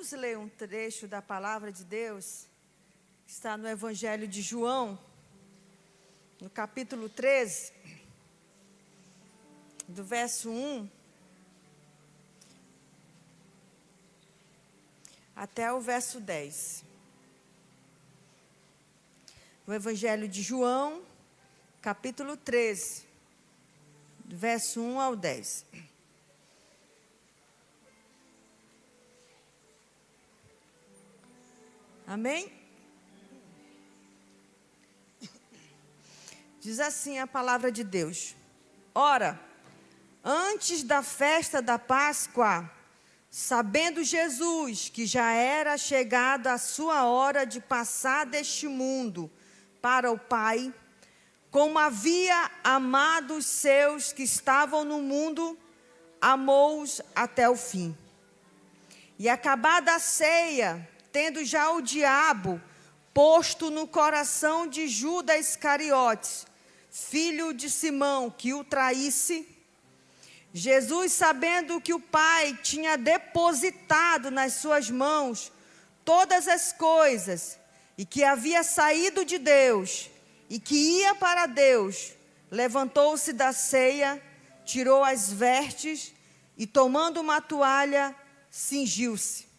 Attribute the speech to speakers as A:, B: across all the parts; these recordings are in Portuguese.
A: Vamos ler um trecho da palavra de Deus, que está no Evangelho de João, no capítulo 13, do verso 1 até o verso 10. O Evangelho de João, capítulo 13, do verso 1 ao 10. Amém? Diz assim a palavra de Deus: Ora, antes da festa da Páscoa, sabendo Jesus que já era chegada a sua hora de passar deste mundo para o Pai, como havia amado os seus que estavam no mundo, amou-os até o fim. E acabada a ceia, tendo já o diabo posto no coração de Judas Iscariotes, filho de Simão, que o traísse, Jesus, sabendo que o Pai tinha depositado nas suas mãos todas as coisas, e que havia saído de Deus, e que ia para Deus, levantou-se da ceia, tirou as vestes, e tomando uma toalha, cingiu-se.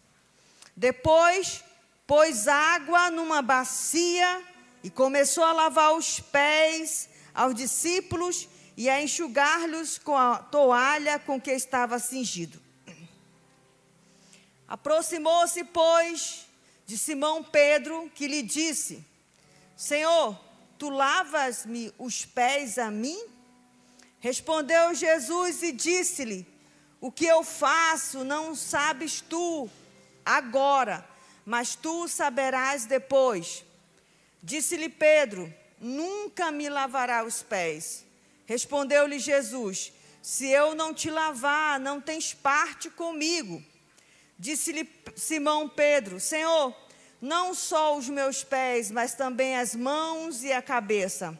A: Depois, pôs água numa bacia e começou a lavar os pés aos discípulos e a enxugar-lhes com a toalha com que estava cingido. Aproximou-se, pois, de Simão Pedro, que lhe disse: Senhor, tu lavas-me os pés a mim? Respondeu Jesus e disse-lhe: O que eu faço não sabes tu agora, mas tu saberás depois. Disse-lhe Pedro: Nunca me lavará os pés. Respondeu-lhe Jesus: Se eu não te lavar, não tens parte comigo. Disse-lhe Simão Pedro: Senhor, não só os meus pés, mas também as mãos e a cabeça.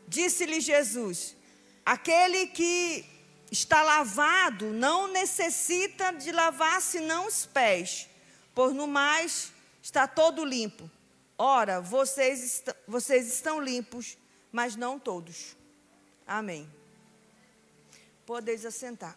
A: Disse-lhe Jesus: Aquele que está lavado não necessita de lavar senão os pés, por no mais está todo limpo. Ora, vocês estão limpos, mas não todos. Amém. Podeis assentar.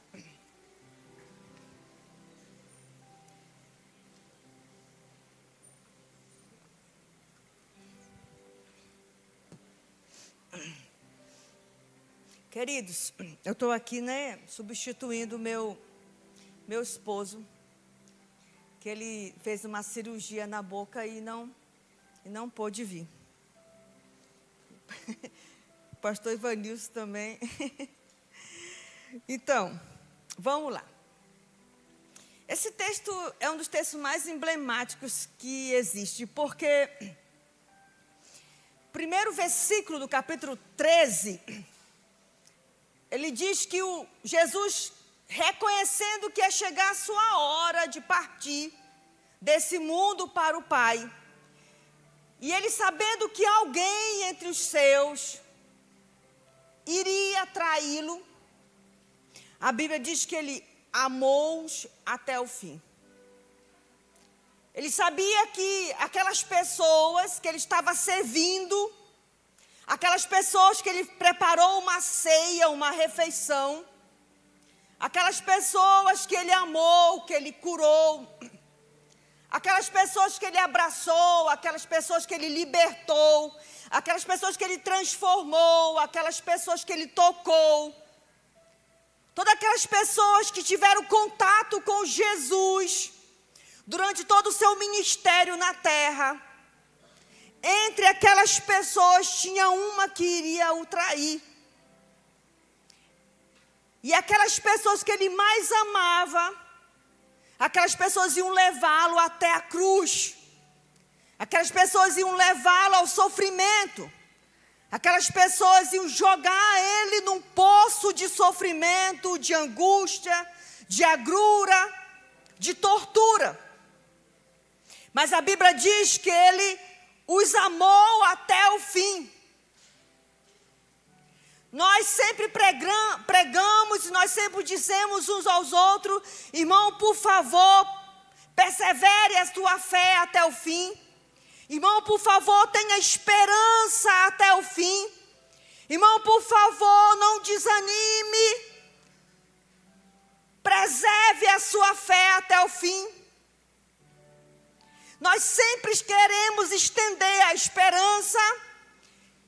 A: Queridos, eu estou aqui, substituindo o meu esposo, que ele fez uma cirurgia na boca e não pôde vir. O pastor Ivanilson também. Então, vamos lá. Esse texto é um dos textos mais emblemáticos que existe, porque o primeiro versículo do capítulo 13... ele diz que Jesus, reconhecendo que ia chegar a sua hora de partir desse mundo para o Pai, e ele sabendo que alguém entre os seus iria traí-lo, a Bíblia diz que ele amou-os até o fim. Ele sabia que aquelas pessoas que ele estava servindo, aquelas pessoas que ele preparou uma ceia, uma refeição, aquelas pessoas que ele amou, que ele curou, aquelas pessoas que ele abraçou, aquelas pessoas que ele libertou, aquelas pessoas que ele transformou, aquelas pessoas que ele tocou, todas aquelas pessoas que tiveram contato com Jesus durante todo o seu ministério na terra. Entre aquelas pessoas tinha uma que iria o trair. E aquelas pessoas que ele mais amava, aquelas pessoas iam levá-lo até a cruz. Aquelas pessoas iam levá-lo ao sofrimento. Aquelas pessoas iam jogar ele num poço de sofrimento, de angústia, de agrura, de tortura. Mas a Bíblia diz que ele os amou até o fim. Nós sempre pregamos e nós sempre dizemos uns aos outros: irmão, por favor, persevere a sua fé até o fim. Irmão, por favor, tenha esperança até o fim. Irmão, por favor, não desanime. Preserve a sua fé até o fim. Nós sempre queremos estender a esperança,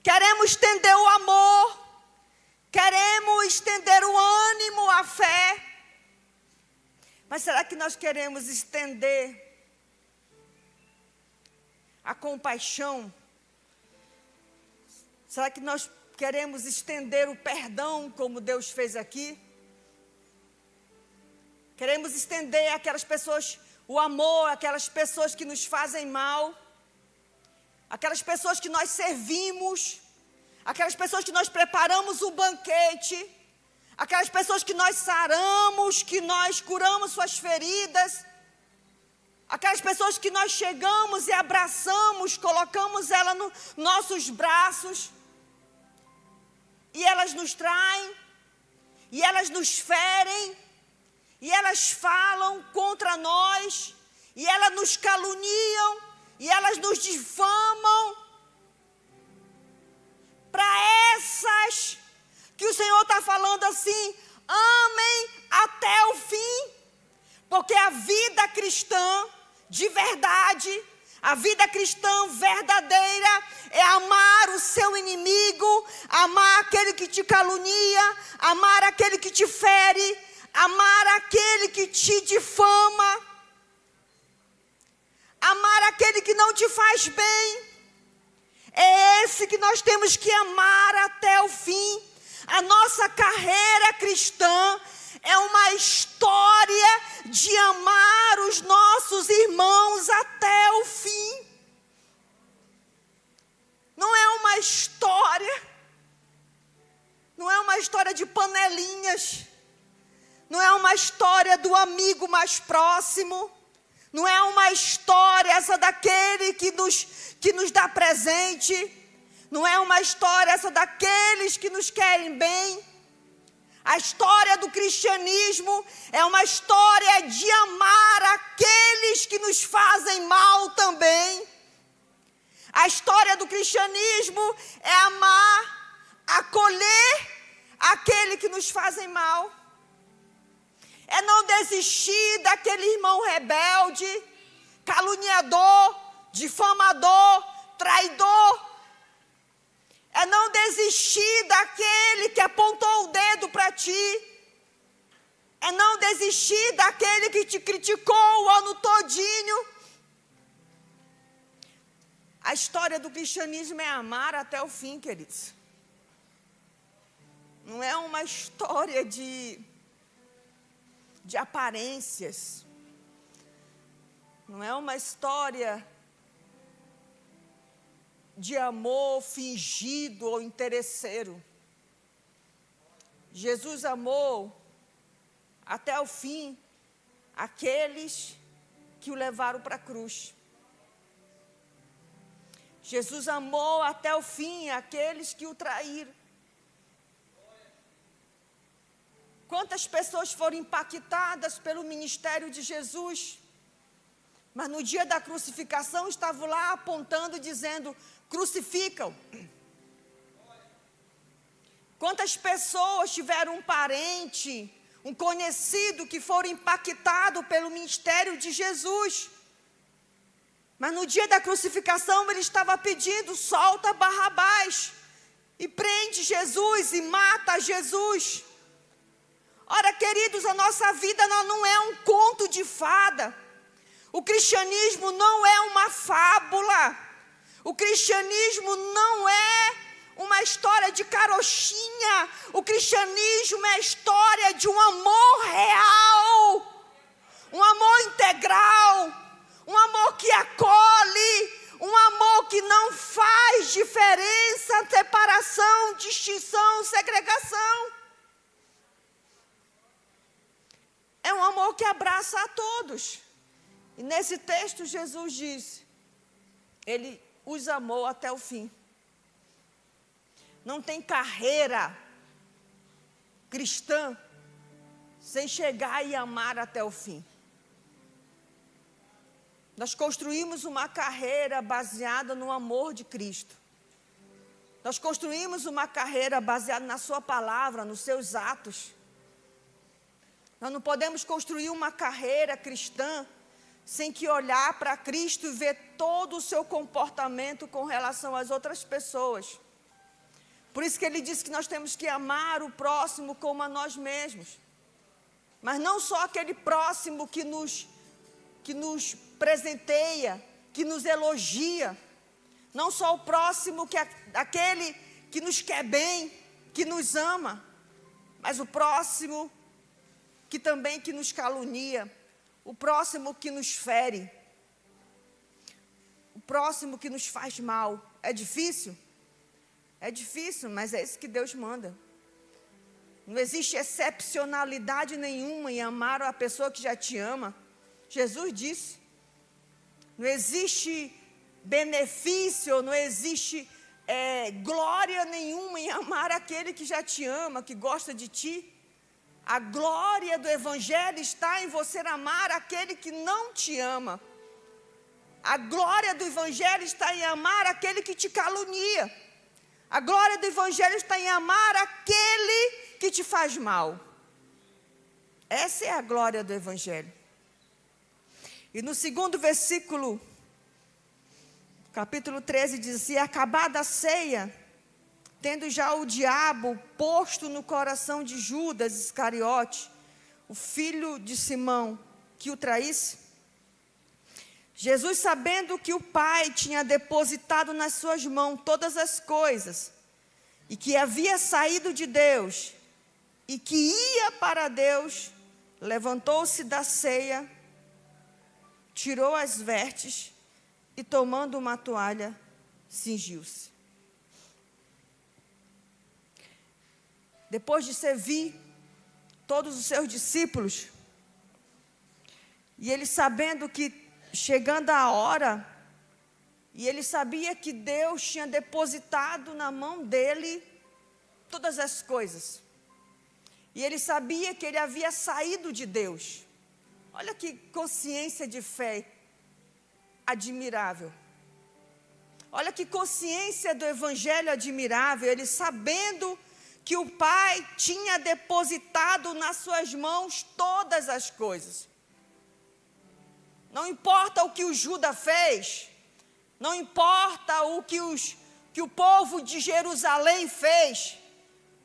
A: queremos estender o amor, queremos estender o ânimo, a fé. Mas será que nós queremos estender a compaixão? Será que nós queremos estender o perdão como Deus fez aqui? Queremos estender aquelas pessoas, o amor, aquelas pessoas que nos fazem mal, aquelas pessoas que nós servimos, aquelas pessoas que nós preparamos o banquete, aquelas pessoas que nós saramos, que nós curamos suas feridas, aquelas pessoas que nós chegamos e abraçamos, colocamos ela nos nossos braços, e elas nos traem, e elas nos ferem, e elas falam contra nós, e elas nos caluniam, e elas nos difamam. Para essas que o Senhor está falando assim, amem até o fim, porque a vida cristã de verdade, a vida cristã verdadeira é amar o seu inimigo, amar aquele que te calunia, amar aquele que te fere, amar aquele que te difama, amar aquele que não te faz bem. É esse que nós temos que amar até o fim. A nossa carreira cristã é uma história de amar os nossos irmãos até o fim. Não é uma história, não é uma história de panelinhas, não é uma história do amigo mais próximo, não é uma história essa daquele que nos dá presente, não é uma história essa daqueles que nos querem bem. A história do cristianismo é uma história de amar aqueles que nos fazem mal também. A história do cristianismo é amar, acolher aquele que nos fazem mal. É não desistir daquele irmão rebelde, caluniador, difamador, traidor. É não desistir daquele que apontou o dedo para ti. É não desistir daquele que te criticou o ano todinho. A história do cristianismo é amar até o fim, queridos. Não é uma história de aparências. Não é uma história de amor fingido ou interesseiro. Jesus amou até o fim aqueles que o levaram para a cruz. Jesus amou até o fim aqueles que o traíram. Quantas pessoas foram impactadas pelo ministério de Jesus, mas no dia da crucificação estavam lá apontando, dizendo, crucificam. Quantas pessoas tiveram um parente, um conhecido que foram impactados pelo ministério de Jesus, mas no dia da crucificação ele estava pedindo, solta Barrabás, e prende Jesus e mata Jesus. Ora, queridos, a nossa vida não é um conto de fada. O cristianismo não é uma fábula. O cristianismo não é uma história de carochinha. O cristianismo é a história de um amor real, um amor integral, um amor que acolhe, um amor que não faz diferença, separação, distinção, segregação. É um amor que abraça a todos. E nesse texto Jesus diz, ele os amou até o fim. Não tem carreira cristã sem chegar e amar até o fim. Nós construímos uma carreira baseada no amor de Cristo. Nós construímos uma carreira baseada na sua palavra, nos seus atos. Nós não podemos construir uma carreira cristã sem que olhar para Cristo e ver todo o seu comportamento com relação às outras pessoas. Por isso que ele disse que nós temos que amar o próximo como a nós mesmos. Mas não só aquele próximo que nos presenteia, que nos elogia. Não só o próximo, aquele que nos quer bem, que nos ama. Mas o próximo que também que nos calunia. O próximo que nos fere. O próximo que nos faz mal. É difícil? É difícil, mas é isso que Deus manda. Não existe excepcionalidade nenhuma em amar a pessoa que já te ama. Jesus disse. Não existe benefício, não existe glória nenhuma em amar aquele que já te ama, que gosta de ti. A glória do Evangelho está em você amar aquele que não te ama. A glória do Evangelho está em amar aquele que te calunia. A glória do Evangelho está em amar aquele que te faz mal. Essa é a glória do Evangelho. E no segundo versículo, capítulo 13, diz assim: acabada a ceia, tendo já o diabo posto no coração de Judas Iscariote, o filho de Simão, que o traísse, Jesus, sabendo que o Pai tinha depositado nas suas mãos todas as coisas, e que havia saído de Deus, e que ia para Deus, levantou-se da ceia, tirou as vestes, e tomando uma toalha, cingiu-se. Depois de servir todos os seus discípulos, e ele sabendo que chegando a hora, e ele sabia que Deus tinha depositado na mão dele todas as coisas. E ele sabia que ele havia saído de Deus. Olha que consciência de fé admirável. Olha que consciência do Evangelho admirável. Ele sabendo que o Pai tinha depositado nas suas mãos todas as coisas. Não importa o que o Judas fez, não importa o que o povo de Jerusalém fez,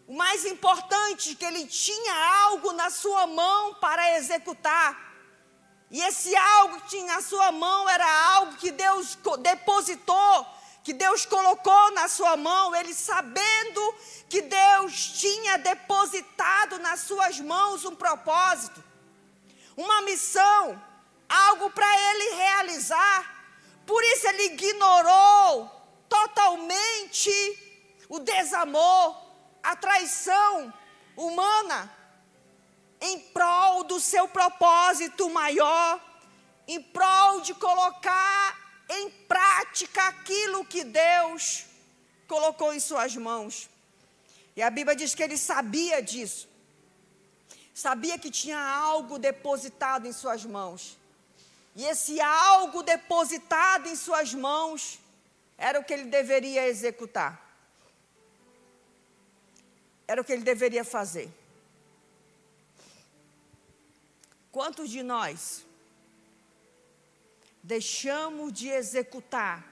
A: o mais importante é que ele tinha algo na sua mão para executar. E esse algo que tinha na sua mão era algo que Deus depositou, que Deus colocou na sua mão. Ele sabendo que Deus tinha depositado nas suas mãos um propósito, uma missão, algo para ele realizar. Por isso ele ignorou totalmente o desamor, a traição humana, em prol do seu propósito maior, em prol de colocar em prática aquilo que Deus colocou em suas mãos. E a Bíblia diz que ele sabia disso, sabia que tinha algo depositado em suas mãos. E esse algo depositado em suas mãos era o que ele deveria executar. Era o que ele deveria fazer. Quantos de nós deixamos de executar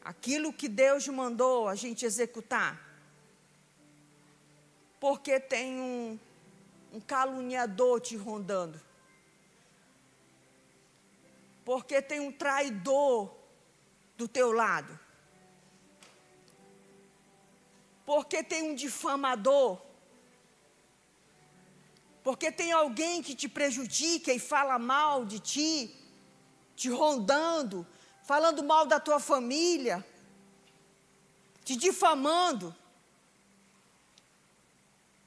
A: aquilo que Deus mandou a gente executar? Porque tem um caluniador te rondando. Porque tem um traidor do teu lado. Porque tem um difamador. Porque tem alguém que te prejudica e fala mal de ti, te rondando, falando mal da tua família, te difamando.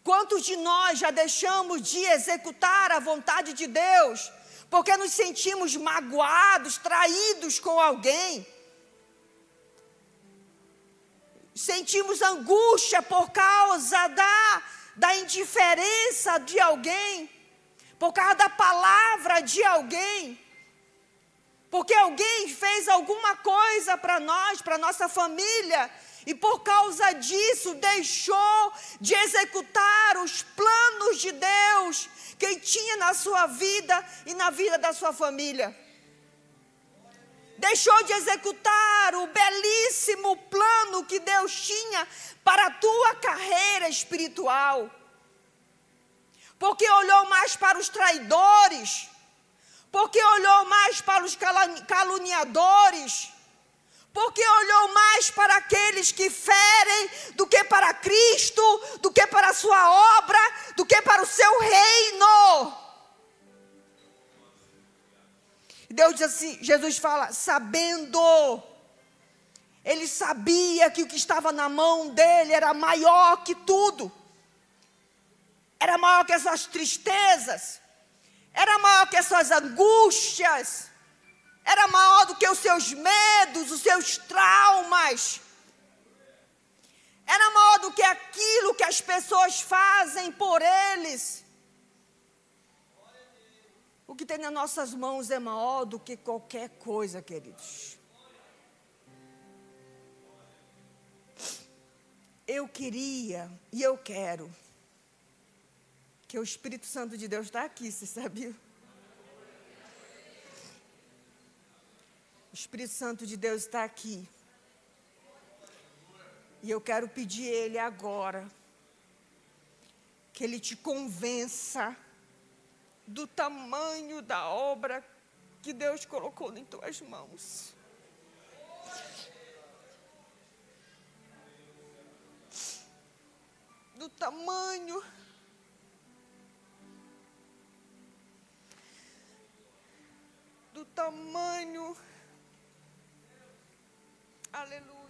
A: Quantos de nós já deixamos de executar a vontade de Deus, porque nos sentimos magoados, traídos com alguém? Sentimos angústia por causa da indiferença de alguém, por causa da palavra de alguém. Porque alguém fez alguma coisa para nós, para nossa família, e por causa disso deixou de executar os planos de Deus que Ele tinha na sua vida e na vida da sua família. Deixou de executar o belíssimo plano que Deus tinha para a tua carreira espiritual. Porque olhou mais para os traidores, porque olhou mais para os caluniadores, porque olhou mais para aqueles que ferem do que para Cristo, do que para a sua obra, do que para o seu reino. Deus diz assim, Jesus fala, sabendo, ele sabia que o que estava na mão dele era maior que tudo, era maior que as suas tristezas, era maior que as suas angústias, era maior do que os seus medos, os seus traumas, era maior do que aquilo que as pessoas fazem por eles. O que tem nas nossas mãos é maior do que qualquer coisa, queridos. Eu queria e eu quero que o Espírito Santo de Deus está aqui, você sabia? O Espírito Santo de Deus está aqui. E eu quero pedir a Ele agora que Ele te convença do tamanho da obra que Deus colocou em tuas mãos. Do tamanho aleluia.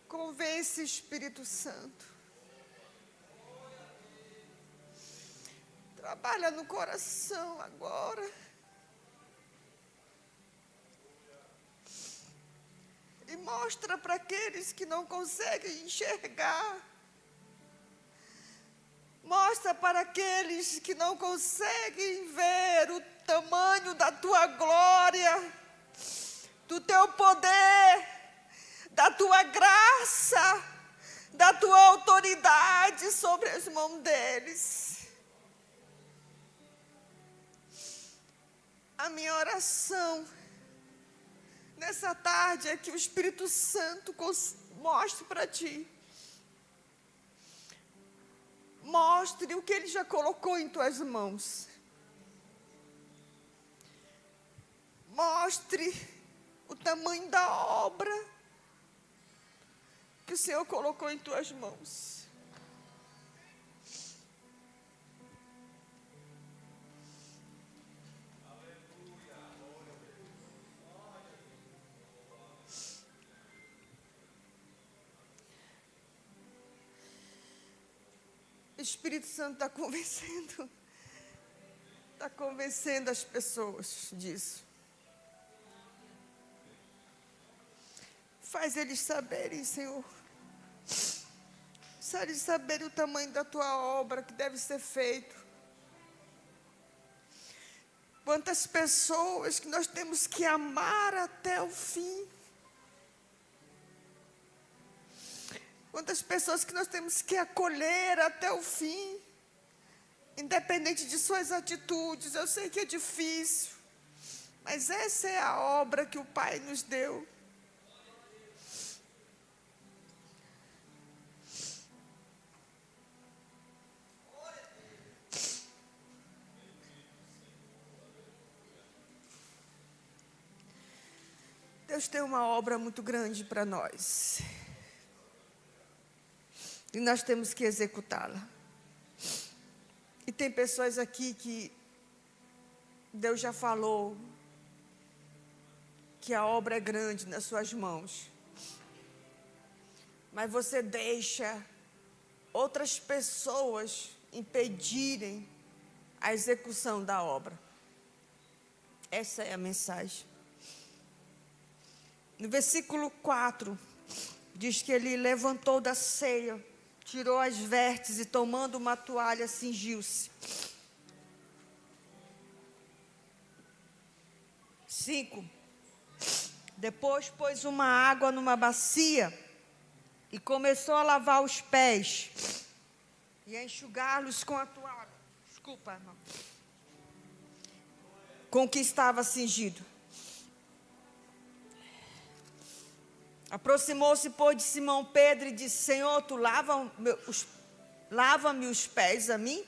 A: Convence, Espírito Santo. Trabalha no coração agora. E mostra para aqueles que não conseguem enxergar. Mostra para aqueles que não conseguem ver o tamanho da tua glória, do teu poder, da tua graça, da tua autoridade sobre as mãos deles. A minha oração nessa tarde é que o Espírito Santo mostre para ti. Mostre o que Ele já colocou em tuas mãos. Mostre o tamanho da obra que o Senhor colocou em tuas mãos. O Espírito Santo está convencendo as pessoas disso. Faz eles saberem, Senhor. Faz eles saberem o tamanho da tua obra que deve ser feito. Quantas pessoas que nós temos que amar até o fim. Quantas pessoas que nós temos que acolher até o fim, independente de suas atitudes. Eu sei que é difícil, mas essa é a obra que o Pai nos deu. Deus tem uma obra muito grande para nós. E nós temos que executá-la. E tem pessoas aqui que Deus já falou que a obra é grande nas suas mãos. Mas você deixa outras pessoas impedirem a execução da obra. Essa é a mensagem. No versículo 4 diz que ele levantou da ceia, tirou as vestes e tomando uma toalha, cingiu-se. 5. Depois pôs uma água numa bacia e começou a lavar os pés e a enxugá-los com a toalha. Desculpa, irmão. Com que estava cingido. Aproximou-se, pois, de Simão Pedro e disse: Senhor, tu lava-me os pés a mim?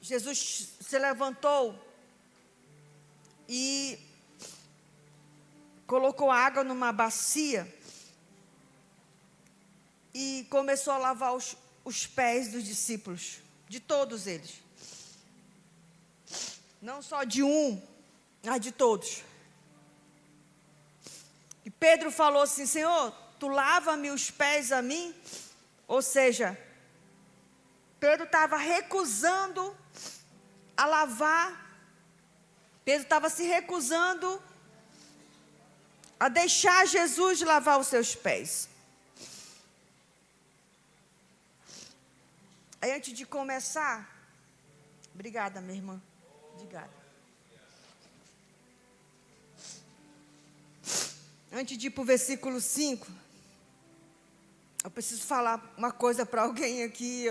A: Jesus se levantou e colocou água numa bacia e começou a lavar os pés dos discípulos, de todos eles. Não só de um, mas de todos. E Pedro falou assim: Senhor, tu lava-me os pés a mim? Ou seja, Pedro estava recusando a lavar. Pedro estava se recusando a deixar Jesus lavar os seus pés. Aí, antes de começar, obrigada, minha irmã. Obrigada. Antes de ir para o versículo 5, eu preciso falar uma coisa para alguém aqui,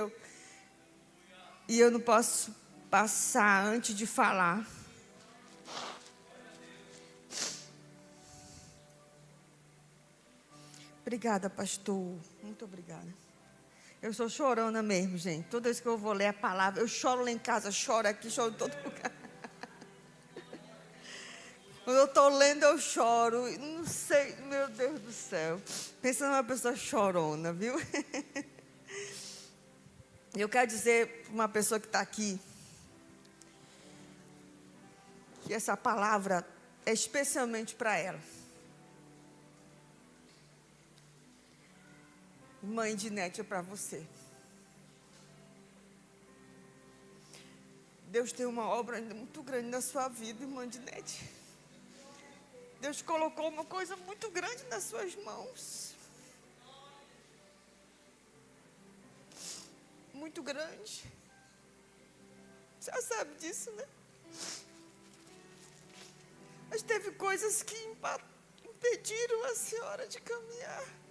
A: e eu não posso passar antes de falar. Obrigada, pastor. Muito obrigada. Eu sou chorona mesmo, gente. Toda vez que eu vou ler a palavra, eu choro lá em casa, choro aqui, choro em todo lugar. Quando eu estou lendo, eu choro. Não sei, meu Deus do céu. Pensa numa pessoa chorona, viu? Eu quero dizer para uma pessoa que está aqui, que essa palavra é especialmente para ela. Mãe de Nete, é para você. Deus tem uma obra ainda muito grande na sua vida, irmã de Nete. Deus colocou uma coisa muito grande nas suas mãos. Muito grande. Você já sabe disso, né? Mas teve coisas que impediram a senhora de caminhar.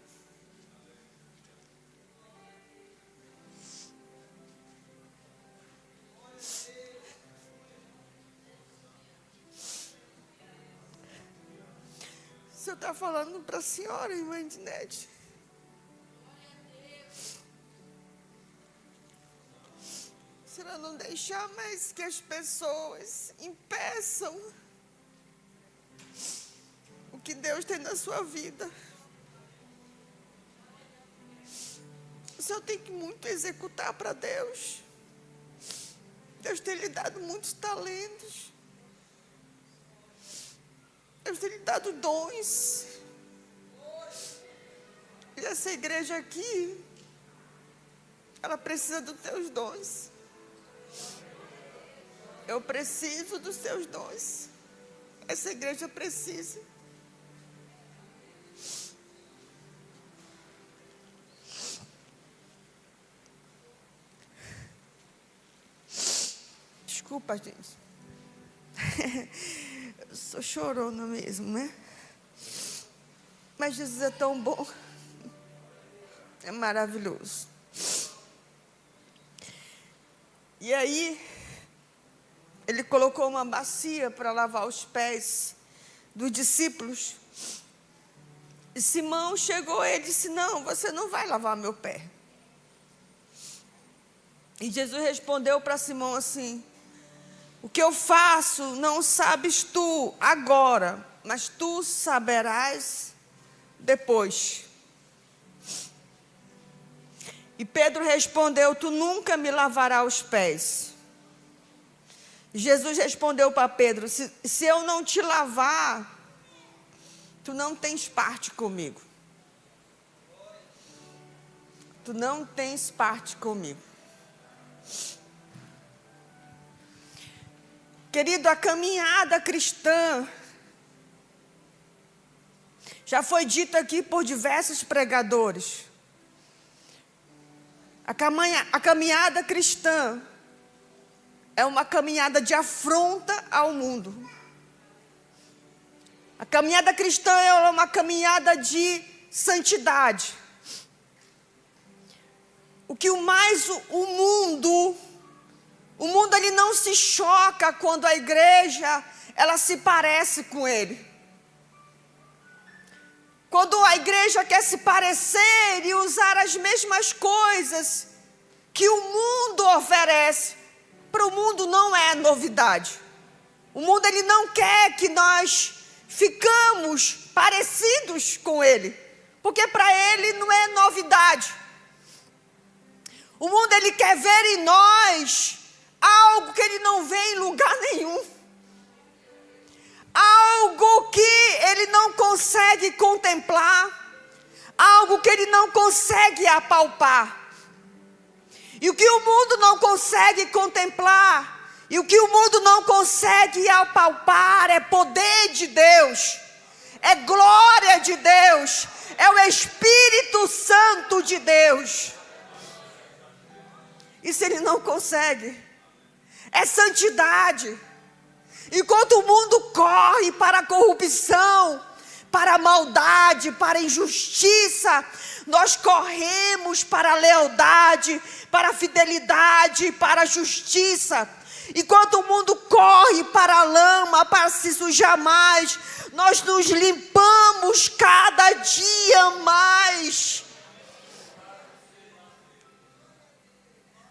A: O senhor está falando para a senhora, irmã de Nete. A senhora não deixar mais que as pessoas impeçam o que Deus tem na sua vida. O senhor tem que muito executar para Deus. Deus tem lhe dado muitos talentos. Deus tem lhe dado dons. E essa igreja aqui, ela precisa dos teus dons. Eu preciso dos teus dons. Essa igreja precisa. Desculpa, gente. Eu sou chorona mesmo, né? Mas Jesus é tão bom. É maravilhoso. E aí, ele colocou uma bacia para lavar os pés dos discípulos. E Simão chegou e disse: não, você não vai lavar meu pé. E Jesus respondeu para Simão assim: o que eu faço não sabes tu agora, mas tu saberás depois. E Pedro respondeu: tu nunca me lavarás os pés. Jesus respondeu para Pedro: se eu não te lavar, tu não tens parte comigo. Tu não tens parte comigo. Querido, a caminhada cristã, já foi dito aqui por diversos pregadores, a caminhada cristã é uma caminhada de afronta ao mundo. A caminhada cristã é uma caminhada de santidade. O mundo ele não se choca quando a igreja ela se parece com ele. Quando a igreja quer se parecer e usar as mesmas coisas que o mundo oferece, para o mundo não é novidade. O mundo ele não quer que nós ficamos parecidos com ele, porque para ele não é novidade. O mundo ele quer ver em nós algo que ele não vê em lugar nenhum. Algo que ele não consegue contemplar, algo que ele não consegue apalpar. E o que o mundo não consegue contemplar, e o que o mundo não consegue apalpar é poder de Deus, é glória de Deus, é o Espírito Santo de Deus. Isso ele não consegue, é santidade. Enquanto o mundo corre para a corrupção, para a maldade, para a injustiça, nós corremos para a lealdade, para a fidelidade, para a justiça. Enquanto o mundo corre para a lama, para se sujar mais, nós nos limpamos cada dia mais.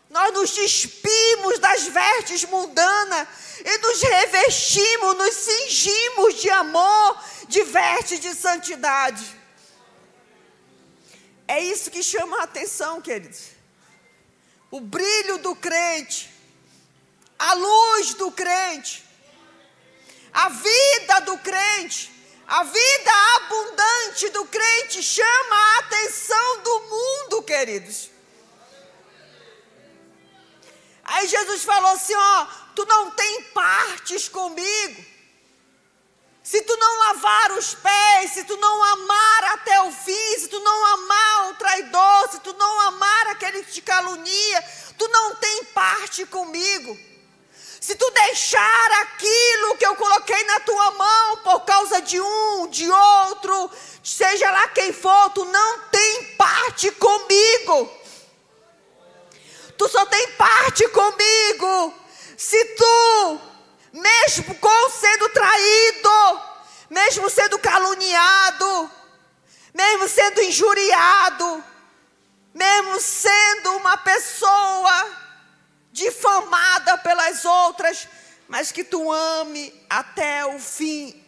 A: Nós nos despimos das vestes mundanas e nos revestimos, nos cingimos de amor, de vestes de santidade. É isso que chama a atenção, queridos. O brilho do crente, a luz do crente, a vida do crente, a vida abundante do crente chama a atenção do mundo, queridos. Aí Jesus falou assim, tu não tem partes comigo. Se tu não lavar os pés, se tu não amar até o fim, se tu não amar o traidor, se tu não amar aquele que te calunia, tu não tem parte comigo. Se tu deixar aquilo que eu coloquei na tua mão por causa de um, de outro, seja lá quem for, tu não tem parte comigo. Tu só tem parte comigo se tu, mesmo sendo traído, mesmo sendo caluniado, mesmo sendo injuriado, mesmo sendo uma pessoa difamada pelas outras, mas que tu ame até o fim,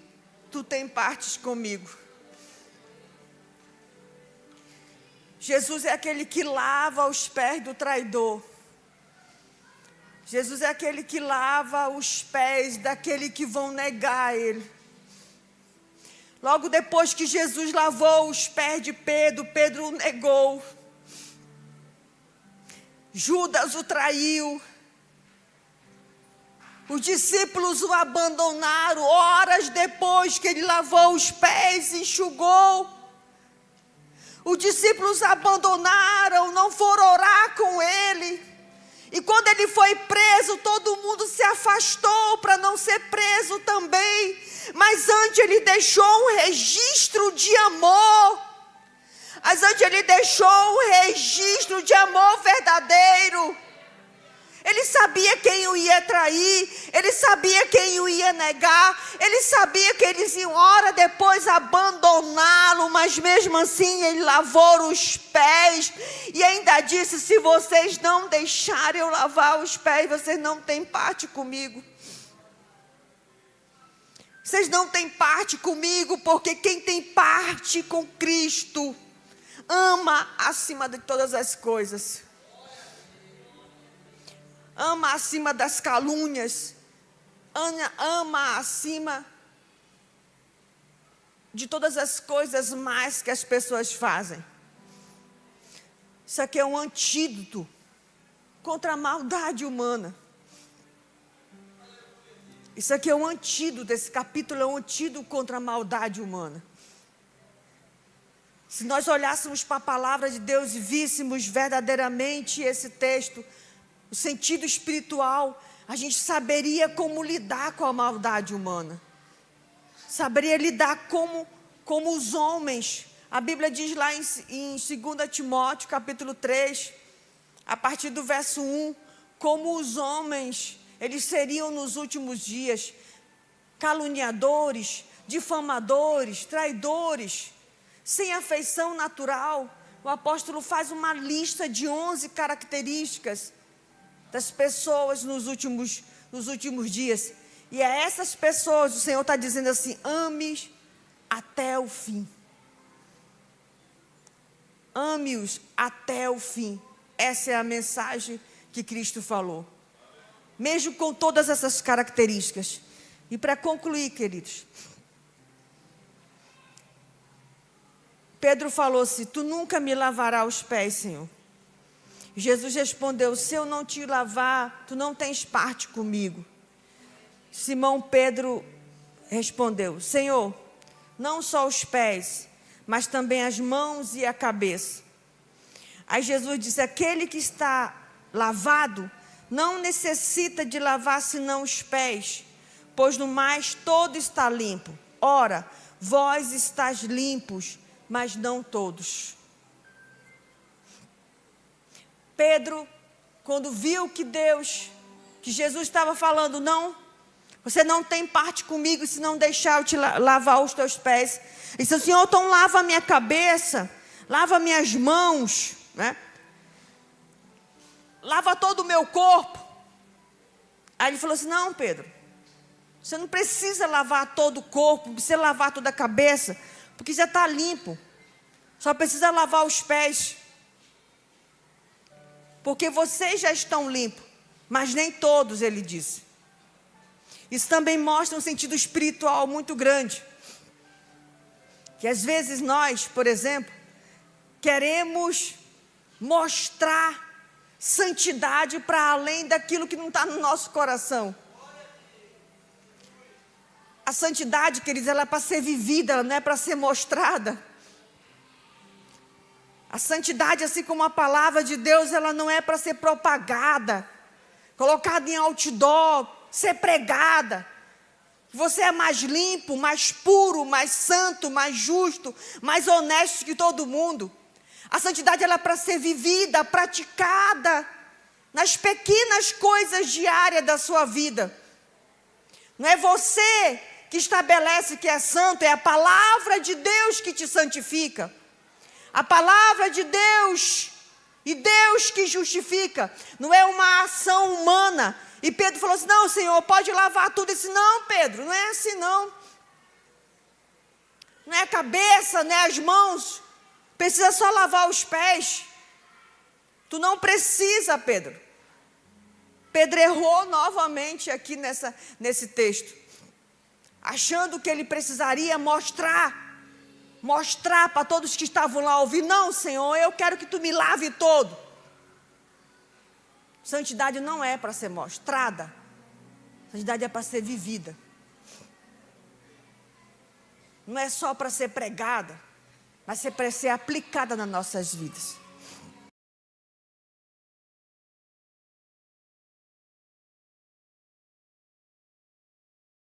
A: tu tem partes comigo. Jesus é aquele que lava os pés do traidor. Jesus é aquele que lava os pés daquele que vão negar ele. Logo depois que Jesus lavou os pés de Pedro, Pedro o negou. Judas o traiu. Os discípulos o abandonaram horas depois que ele lavou os pés e enxugou. Os discípulos abandonaram, não foram orar com ele. E quando ele foi preso, todo mundo se afastou para não ser preso também. Mas antes ele deixou um registro de amor. Mas antes ele deixou um registro de amor verdadeiro. Ele sabia quem o ia trair, ele sabia quem o ia negar, ele sabia que eles iam hora depois abandoná-lo, mas mesmo assim ele lavou os pés e ainda disse, se vocês não deixarem eu lavar os pés, vocês não têm parte comigo. Vocês não têm parte comigo, porque quem tem parte com Cristo, ama acima de todas as coisas. Ama acima das calúnias, ama acima de todas as coisas mais que as pessoas fazem. Isso aqui é um antídoto contra a maldade humana. Isso aqui é um antídoto, esse capítulo é um antídoto contra a maldade humana. Se nós olhássemos para a palavra de Deus e víssemos verdadeiramente esse texto, o sentido espiritual, a gente saberia como lidar com a maldade humana. Saberia lidar como os homens. A Bíblia diz lá em 2 Timóteo, capítulo 3, a partir do verso 1, como os homens, eles seriam nos últimos dias caluniadores, difamadores, traidores, sem afeição natural. O apóstolo faz uma lista de 11 características das pessoas nos últimos dias. E a essas pessoas o Senhor está dizendo assim: ame-os até o fim. Ame-os até o fim. Essa é a mensagem que Cristo falou. Mesmo com todas essas características. E para concluir, queridos, Pedro falou assim: tu nunca me lavarás os pés, Senhor. Jesus respondeu: se eu não te lavar, tu não tens parte comigo. Simão Pedro respondeu: Senhor, não só os pés, mas também as mãos e a cabeça. Aí Jesus disse: aquele que está lavado não necessita de lavar senão os pés, pois no mais todo está limpo. Ora, vós estáis limpos, mas não todos. Pedro, quando viu que Jesus estava falando: não, você não tem parte comigo se não deixar eu te lavar os teus pés. Ele disse: Senhor, então lava a minha cabeça, lava minhas mãos, né? Lava todo o meu corpo. Aí ele falou assim: não, Pedro, você não precisa lavar todo o corpo, não precisa lavar toda a cabeça, porque já está limpo. Só precisa lavar os pés. Porque vocês já estão limpos, mas nem todos, ele disse. Isso também mostra um sentido espiritual muito grande. Que às vezes nós, por exemplo, queremos mostrar santidade para além daquilo que não está no nosso coração. A santidade, queridos, ela é para ser vivida, ela não é para ser mostrada. A santidade, assim como a palavra de Deus, ela não é para ser propagada, colocada em outdoor, ser pregada. Você é mais limpo, mais puro, mais santo, mais justo, mais honesto que todo mundo. A santidade ela é para ser vivida, praticada nas pequenas coisas diárias da sua vida. Não é você que estabelece que é santo, é a palavra de Deus que te santifica. A palavra de Deus, e Deus que justifica, não é uma ação humana. E Pedro falou assim: não, Senhor, pode lavar tudo. Ele disse: não, Pedro, não é assim não. Não é a cabeça, não é as mãos. Precisa só lavar os pés. Tu não precisa, Pedro. Pedro errou novamente aqui nesse texto, achando que ele precisaria mostrar para todos que estavam lá ouvir: não, Senhor, eu quero que tu me lave todo. Santidade não é para ser mostrada. Santidade é para ser vivida. Não é só para ser pregada, mas é para ser aplicada nas nossas vidas.